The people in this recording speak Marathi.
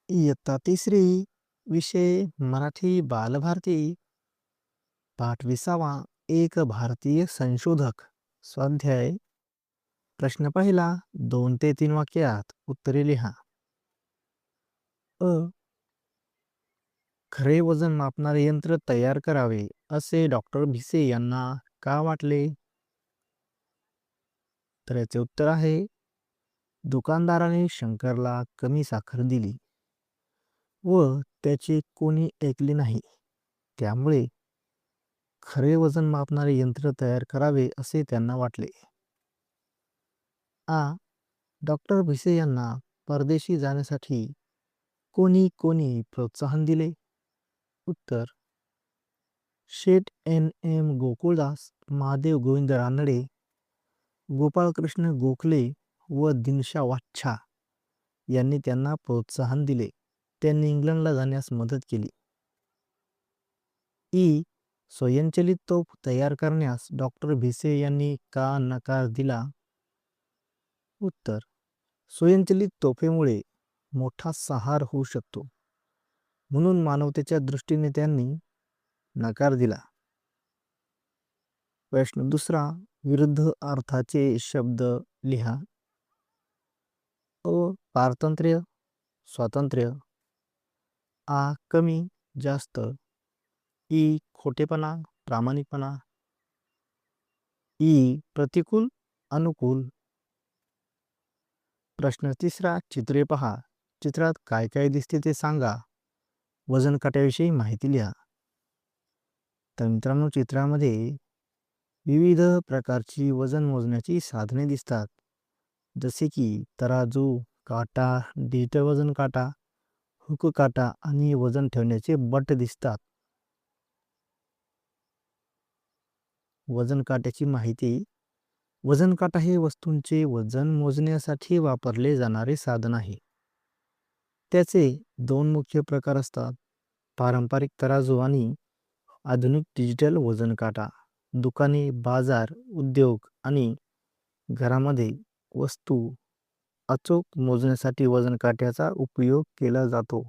इयत्ता तिसरी. विषय मराठी बालभारती. पाठ 20वा. एक भारतीय संशोधक. स्वाध्याय. प्रश्न पहिला. 2 ते 3 वाक्यात उत्तरे लिहा. अ. खरे वजन मापणारे यंत्र तयार करावे असे डॉक्टर भिसे यांना का वाटले? तर याचे उत्तर आहे, दुकानदाराने शंकरला कमी साखर दिली व त्याचे कोणी ऐकले नाही. त्यामुळे खरे वजन मापणारे यंत्र तयार करावे असे त्यांना वाटले. आ. डॉक्टर भिसे यांना परदेशी जाण्यासाठी कोणी कोणी प्रोत्साहन दिले? उत्तर. शेठ एन एम गोकुळदास, महादेव गोविंद रानडे, गोपाळकृष्ण गोखले व दिनशा वाच्छा यांनी त्यांना प्रोत्साहन दिले. त्यांनी इंग्लंडला जाण्यास मदत केली. ई. स्वयंचलित तोफ तयार करण्यास डॉक्टर भिसे यांनी का नकार दिला? उत्तर. स्वयंचलित तोफेमुळे मोठा सहार होऊ शकतो, म्हणून मानवतेच्या दृष्टीने त्यांनी नकार दिला. प्रश्न दुसरा. विरुद्ध अर्थाचे शब्द लिहा. अ. पारतंत्र्य, स्वातंत्र्य. आ. कमी, जास्त. ई. खोटेपणा, प्रामाणिकपणा. ई. प्रतिकूल, अनुकूल. प्रश्न तिसरा. चित्रे पहा. चित्रात काय काय दिसते ते सांगा. वजन काट्याविषयी माहिती लिहा. तर मित्रांनो, चित्रामध्ये विविध प्रकारची वजन मोजण्याची साधने दिसतात, जसे की तराजू, काटा, डिजिटल वजन काटा, हुक काटा आणि वजन ठेवण्याचे बट दिसतात. वजन काट्याची माहिती. वजन काटा हे वस्तूंचे वजन मोजण्यासाठी वापरले जाणारे साधन आहे. त्याचे 2 मुख्य प्रकार असतात, पारंपरिक तराजू आणि आधुनिक डिजिटल वजन काटा. दुकाने, बाजार, उद्योग आणि घरामध्ये वस्तू अचूक मोजण्यासाठी वजन काट्याचा उपयोग केला जातो.